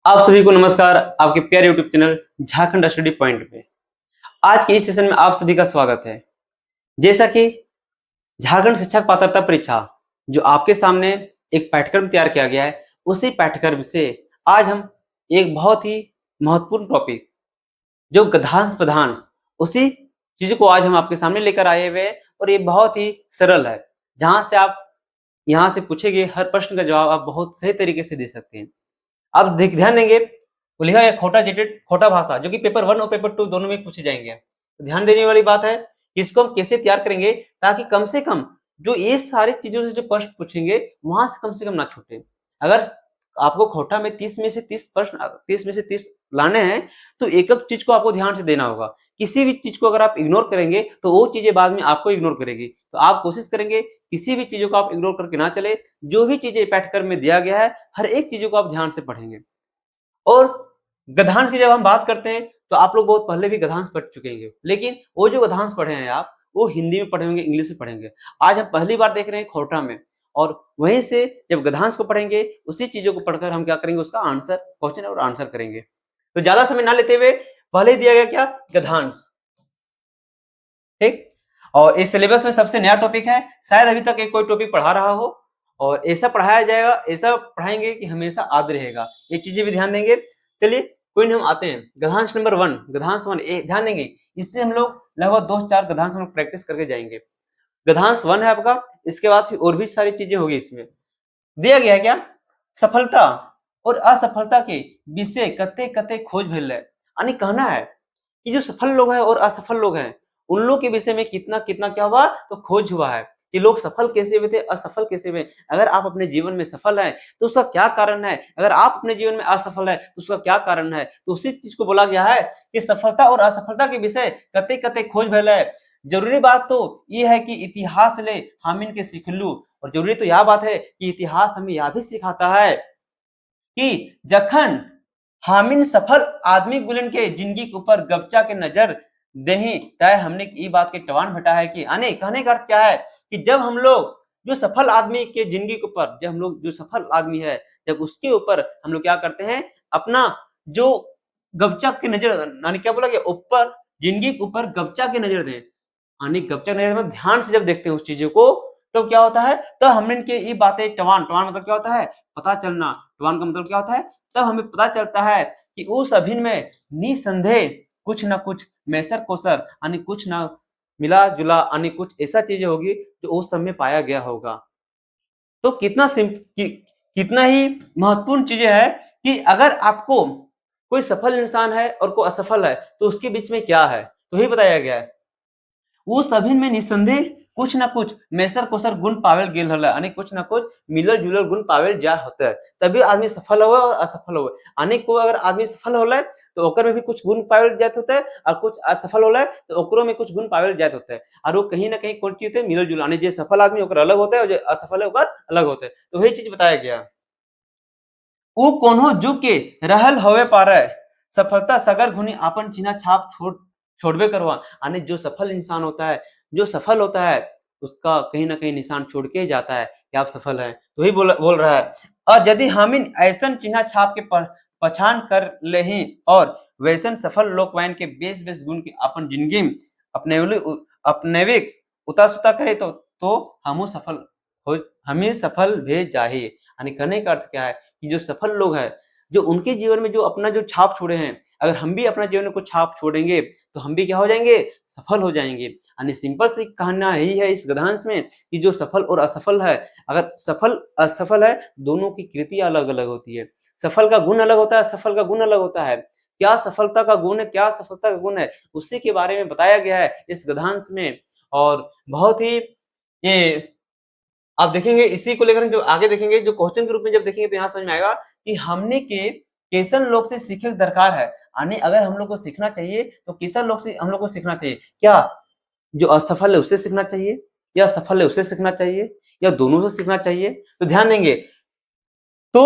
आप सभी को नमस्कार। आपके प्यारे YouTube channel Jharkhand study point पे आज के इस सेशन में आप सभी का स्वागत है। जैसा कि झारखंड शिक्षक पात्रता परीक्षा जो आपके सामने एक पाठ्यक्रम तैयार किया गया है, उसी पाठ्यक्रम से आज हम एक बहुत ही महत्वपूर्ण टॉपिक जो गद्यांश पदांश उसी चीज को आज हम आपके सामने लेकर आए हुए हैं। और ये बहुत ही सरल है, जहां से आप यहाँ से पूछे गए हर प्रश्न का जवाब आप बहुत सही तरीके से दे सकते हैं। आप ध्यान देंगे वो लिखा है खोटा जेटेड खोटा भाषा, जो कि पेपर 1 और पेपर 2 दोनों में पूछे जाएंगे। तो ध्यान देने वाली बात है कि इसको हम कैसे तैयार करेंगे ताकि कम से कम जो ये सारी चीजों से जो प्रश्न पूछेंगे वहां से कम ना छूटे। अगर आपको खोटा में 30 में से 30 प्रश्न 30 में से 30 लाने हैं तो एक एक चीज को आपको ध्यान से देना होगा। किसी भी चीज को अगर आप इग्नोर करेंगे तो वो चीजें बाद में आपको इग्नोर करेगी। तो आप कोशिश करेंगे किसी भी चीजों को आप इग्नोर करके ना चले। जो भी चीजें पाठ्यक्रम में दिया गया है हर एक चीजों को आप ध्यान से पढ़ेंगे। और गद्यांश की जब हम बात करते हैं तो आप लोग बहुत पहले भी गद्यांश पढ़ चुके हैं, लेकिन वो जो गद्यांश पढ़े हैं आप वो हिंदी में पढ़े होंगे, इंग्लिश में पढ़ेंगे। आज हम पहली बार देख रहे हैं खोटा में, और वहीं से जब गद्यांश को पढ़ेंगे उसी चीजों को पढ़कर हम क्या करेंगे, उसका आंसर क्वेश्चन और आंसर करेंगे। तो ज्यादा समय ना लेते हुए पहले ही दिया गया क्या, गद्यांश। ठीक। और इस सिलेबस में सबसे नया टॉपिक है, शायद अभी तक एक कोई टॉपिक पढ़ा रहा हो, और ऐसा पढ़ाया जाएगा, ऐसा पढ़ाएंगे कि हमेशा याद रहेगा। ये चीजें भी ध्यान देंगे। चलिए कोई नहीं, हम आते हैं गद्यांश नंबर 1। गद्यांश 1 ध्यान देंगे, इससे हम लोग लगभग 2-4 गद्यांश हम प्रैक्टिस करके जाएंगे। गद्यांश 1 है आपका। इसके बाद फिर और भी सारी चीजें होगी। इसमें दिया गया है क्या, सफलता और असफलता के विषय कते कते खोज भेल है। यानी कहना है कि जो सफल लोग हैं और असफल लोग हैं उन लोग के विषय में कितना कितना क्या हुआ, तो खोज हुआ है कि लोग सफल कैसे हुए थे, असफल कैसे हुए। अगर आप अपने जीवन में सफल हैं तो उसका क्या कारण है, अगर आप अपने जीवन में असफल है तो उसका क्या कारण है। तो उसी चीज को बोला गया है कि सफलता और असफलता के विषय कते कते खोज भेल है। जरूरी बात तो ये है कि इतिहास ले हामिन के सीख लू। और जरूरी तो यह बात है कि इतिहास हमें यह भी सिखाता है कि जखन हामिन सफल आदमी गुलन के जिंदगी के ऊपर गबचा के नजर दही तय हमने ई बात के टवान भटा है कि आने कहने का अर्थ क्या है कि जब हम लोग जो सफल आदमी के जिंदगी के ऊपर, जब हम लोग जो सफल आदमी है जब उसके ऊपर हम लोग क्या करते हैं, अपना जो गबचा की नजर, यानी क्या बोला गया, ऊपर जिंदगी के ऊपर गबचा की नजर दें। यानी गबचा की नजर में ध्यान से जब देखते हैं उस चीजों को तो क्या होता है, तो हमने इनके ये बातें टवान, टवान मतलब क्या होता है, पता चलना। टवान का मतलब क्या होता है, तब हमें पता चलता है कि उस अभिन में निसंदेह कुछ ना कुछ मैसर कोसर यानी कुछ ना मिला जुला यानी कुछ ऐसा चीजें होगी जो उस समय पाया गया होगा। तो कितना ही महत्वपूर्ण चीजें है कि अगर आपको कोई सफल इंसान है और कोई असफल है तो उसके बीच में क्या है, तो ही बताया गया है। वो सभी में निसंदेह कुछ ना कुछ मैसर कोसर गुण पावेल गेल हल, यानी कुछ ना कुछ मिलल जुलल गुण पावेल जा होता है, तभी आदमी सफल हुआ और असफल हुआ। यानी को अगर आदमी सफल होला तो ओकर में भी कुछ गुण पावेल जात होता है, और कुछ असफल होला तो ओकरो में कुछ गुण पावेल जात होता है। और वो कहीं ना कहीं कौन चीज होते है, मिलल जुलल, यानी जो सफल आदमी ओकर अलग होता है और जो असफल है ओकर अलग होता है। तो वही चीज बताया गया। ऊ कोनो जुग के रहल होवे पारे सफलता सगर घुनी आपन चिन्ह छाप छोड़बे करवा। यानी जो सफल इंसान होता है, जो सफल होता है, उसका कहीं ना कहीं निशान छोड़ के जाता है कि आप सफल हैं। तो ही बोल रहा है, और यदि हामिन ऐसन चिन्ह छाप के पहचान कर ले ही और वैसन सफल लोकवाइन के बेस बेस गुण की अपन जिंदगी अपनेविक उता सुता करे तो हम सफल हो, हमें सफल भेज जाही। यानी कहने का अर्थ क्या है कि जो सफल लोग हैं, जो उनके जीवन में जो अपना जो छाप छोड़े हैं, अगर हम भी अपना जीवन में कुछ छाप छोड़ेंगे तो हम भी क्या हो जाएंगे, सफल हो जाएंगे। यानी सिंपल सी कहना यही है इस गद्यांश में कि जो सफल और असफल है, अगर सफल असफल है दोनों की कृति अलग अलग होती है। सफल का गुण अलग होता है, असफल का गुण अलग होता है। क्या सफलता का गुण है, क्या असफलता का गुण है, उसी के बारे में बताया गया है इस गद्यांश में। और बहुत ही ये आप देखेंगे, इसी को लेकर जो आगे देखेंगे, जो क्वेश्चन के रूप में जब देखेंगे तो यहाँ समझ में आएगा कि हमने के कैसन लोग से सीखे दरकार है। यानी अगर हम लोग को सीखना चाहिए तो किसन लोग से हम लोग को सीखना चाहिए। क्या जो असफल है उससे सीखना चाहिए, या सफल है उससे सीखना चाहिए, या दोनों से सीखना चाहिए। तो ध्यान देंगे, तो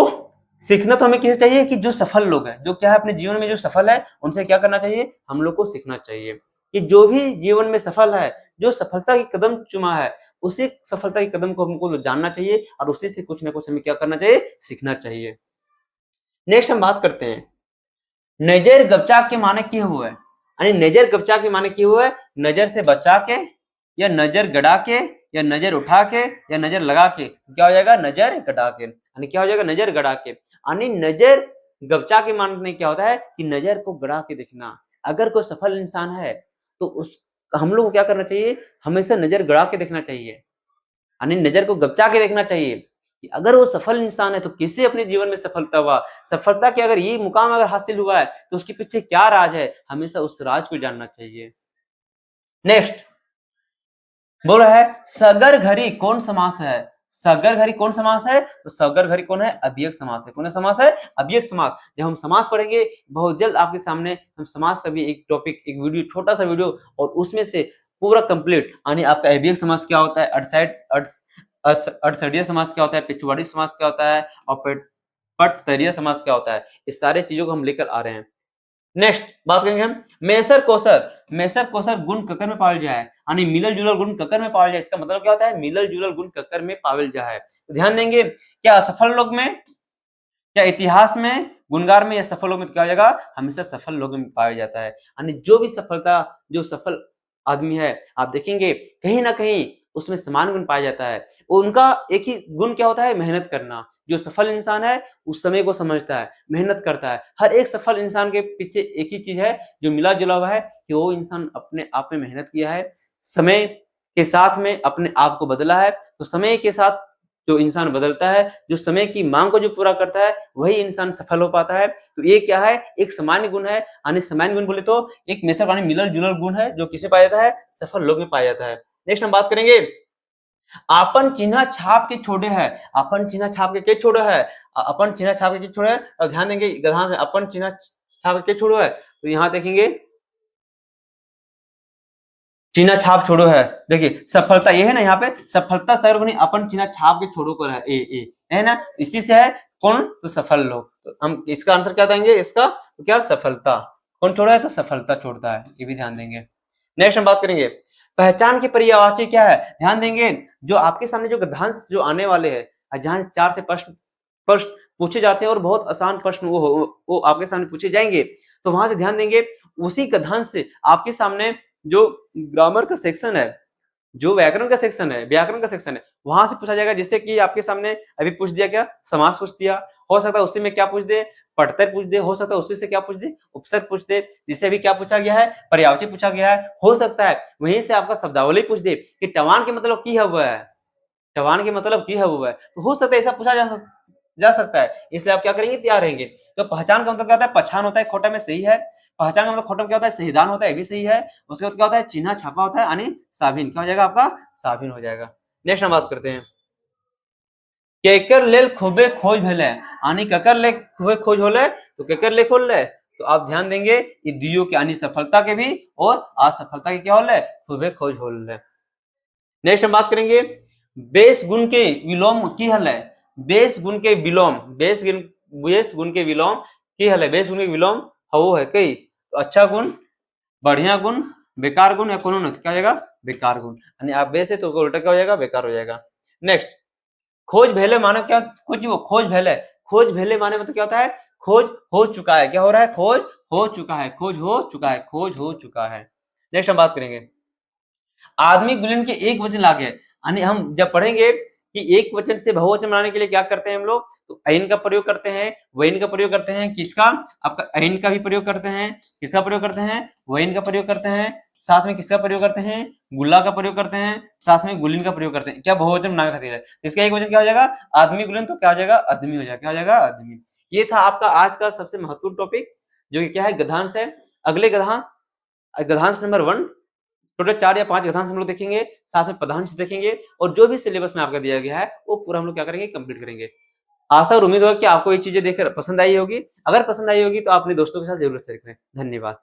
सीखना तो हमें किससे चाहिए कि जो सफल लोग हैं, जो क्या है अपने जीवन में जो सफल है उनसे क्या करना चाहिए, हम लोग को सीखना चाहिए। कि जो भी जीवन में सफल है, जो सफलता की कदम चुमा है, उसी सफलता के कदम को हमको जानना चाहिए और उसी से कुछ ना कुछ हमें क्या करना चाहिए, सीखना चाहिए। नेक्स्ट हम बात करते हैं नजर गपचा के माने की हुआ है, यानी नजर गपचा के माने की हुआ है नजर से बचा के या नजर गड़ा के या नजर उठा के या नजर लगा के, क्या हो जाएगा नजर गड़ा के, यानी क्या हो जाएगा नजर गड़ा के, यानी नजर गपचा के माने क्या होता है कि नजर को गड़ा के देखना। अगर कोई सफल इंसान है तो उस हम लोग को क्या करना चाहिए, हमेशा नजर गड़ा के देखना चाहिए, यानी नजर को गपचा के देखना चाहिए कि अगर वो सफल इंसान है तो कैसे अपने जीवन में सफलता हुआ, सफलता के अगर ये मुकाम अगर हासिल हुआ है तो उसके पीछे क्या राज है, हमेशा उस राज को जानना चाहिए। नेक्स्ट बोल रहा है सगर घड़ी कौन समास है, सगर घड़ी कौन समास है, तो सगर घड़ी कौन है, अभियक समास है। कौन सा समास है, अभियक समास। जब हम समास पढ़ेंगे बहुत जल्द आपके सामने हम समास का भी एक टॉपिक, एक वीडियो, छोटा सा वीडियो, और उसमें से पूरा कंप्लीट, यानी आपका अभियक समास क्या होता है, अड़सठिया समास क्या होता है, पिछवाड़ी समास क्या होता है, और पटतरिया समास क्या होता है, इस सारे चीजों को हम लेकर आ रहे हैं। नेक्स्ट बात करेंगे हम मैसर कोसर गुण ककर में पावल जाए, यानी मिलल जुलल गुण ककर में पावल जाए। इसका मतलब क्या होता है, मिलल जुलल गुण ककर में पावल जाए। तो ध्यान देंगे क्या असफल लोग में, क्या इतिहास में, गुणगार में, या सफल लोग में, तो क्या हो जाएगा हमेशा सफल लोग में पाया जाता है। यानी जो भी सफलता, जो सफल आदमी है आप देखेंगे कहीं ना कहीं उसमें समान गुण पाया जाता है। उनका एक ही गुण क्या होता है, मेहनत करना। जो सफल इंसान है उस समय को समझता है, मेहनत करता है। हर एक सफल इंसान के पीछे एक ही चीज है जो मिला जुला हुआ है कि वो इंसान अपने आप में मेहनत किया है, समय के साथ में अपने आप को बदला है। तो समय के साथ जो इंसान बदलता है, जो समय की मांग को जो पूरा करता है, वही इंसान सफल हो पाता है। तो ये क्या है, एक सामान्य गुण है। यानी सामान्य गुण बोले तो एक मेसर वाणी मिलल जुलल गुण है जो किसे पाया जाता है, सफल लोग में पाया जाता है। नेक्स्ट हम बात करेंगे अपन चिन्ह छाप के छोड़े है, अपन चिन्ह छाप के छोड़े है, अपन चिन्ह छाप के छोड़े है। और ध्यान देंगे गधान में अपन चिन्ह छाप के छोड़ो है, तो यहाँ देखेंगे चिन्ह छाप छोड़ो है। देखिए सफलता ये है ना, यहाँ पे सफलता सर्वगुणी अपन चिन्ह छाप के छोड़ो कर है, ए है ना, इसी से है कौन, तो सफल लोग। तो हम इसका आंसर क्या देंगे, इसका तो क्या सफलता, कौन छोड़ा है, तो सफलता छोड़ता है, ये भी ध्यान देंगे। नेक्स्ट हम बात करेंगे पहचान की पर्यायवाची क्या है। ध्यान देंगे जो आपके सामने जो गद्यांश जो आने वाले हैं, जहां 4 से प्रश्न प्रश्न पूछे जाते हैं और बहुत आसान प्रश्न वो आपके सामने पूछे जाएंगे, तो वहां से ध्यान देंगे उसी गद्यांश से आपके सामने जो ग्रामर का सेक्शन है, जो व्याकरण का सेक्शन है, व्याकरण का सेक्शन है, वहां से पूछा जाएगा। जैसे कि आपके सामने अभी पूछ दिया, क्या समास पूछ दिया, हो सकता है उसी में क्या पूछ दे, पढ़तर पूछ दे, हो सकता है उसी से क्या पूछ दे, उपसर्ग पूछ दे। जिसे अभी क्या पूछा गया है, पर्यायवाची पूछा गया है। हो सकता है वहीं से आपका शब्दावली पूछ दे कि टवान के मतलब की है हुआ है, टवान के मतलब की है हुआ है। तो हो सकता है ऐसा पूछा जा सकता है, इसलिए आप क्या करेंगे, तैयार रहेंगे। तो पहचान का मतलब क्या होता है, पहचान होता है खोटा में सही है, पहचान का मतलब खोटा में क्या होता है, सहीदान होता है, ये भी सही है। उसके बाद क्या होता है, चिन्ह छापा होता है, यानी साबिन, क्या हो जाएगा आपका, साबिन हो जाएगा। नेक्स्ट हम बात करते हैं केकर लेल खूबे खोज भेले, यानी ककर ले खूबे खोज होले, तो केकर ले खोल ले। तो आप ध्यान देंगे ये दियो के यानी सफलता के भी और असफलता के क्या होले, खूबे खोज होले। नेक्स्ट हम बात करेंगे बेस गुण के विलोम की हल है, बेस गुण के विलोम, बेस गुण के विलोम की हल है, बेस गुण के विलोम हो है कई, तो अच्छा गुण, बढ़िया गुण, बेकार गुण, या कोनो नहीं, क्या हो जाएगा, बेकार गुण। यानी आप बेस है तो उल्टा क्या हो जाएगा, बेकार हो जाएगा। नेक्स्ट खोज भेले माने क्या, कुछ वो खोज भेले, खोज भेले माने मतलब क्या होता है, खोज हो चुका है, क्या हो रहा है, खोज हो चुका है, खोज हो चुका है, खोज हो चुका है। नेक्स्ट हम बात करेंगे आदमी गुलिन के एक वचन लागे, यानी हम जब पढ़ेंगे कि एक वचन से बहुवचन बनाने के लिए क्या करते हैं हम लोग, तो ऐन का प्रयोग करते हैं, वैन का प्रयोग करते हैं, किसका, आपका ऐन का भी प्रयोग करते हैं, किसका प्रयोग करते हैं, वैन का प्रयोग करते हैं, साथ में किसका प्रयोग करते हैं, गुल्ला का प्रयोग करते हैं, साथ में गुलिन का प्रयोग करते हैं, क्या बहुवचन बनाने खातिर है। इसका एक वचन क्या हो जाएगा, आदमी गुलिन, तो क्या हो जाएगा, आदमी हो जाएगा, क्या हो जाएगा, आदमी। ये था आपका आज का सबसे महत्वपूर्ण टॉपिक, जो कि क्या है, गद्यांश है। अगले गद्यांश, गद्यांश नंबर 1, टोटल 4 या 5 गद्यांश हम लोग देखेंगे, साथ में पदांश देखेंगे, और जो भी सिलेबस में आपका दिया गया है वो पूरा हम लोग क्या करेंगे, कंप्लीट करेंगे। आशा और उम्मीद होगा कि आपको ये चीजें देखकर पसंद आई होगी। अगर पसंद आई होगी तो आप अपने दोस्तों के साथ जरूर शेयर करें। धन्यवाद।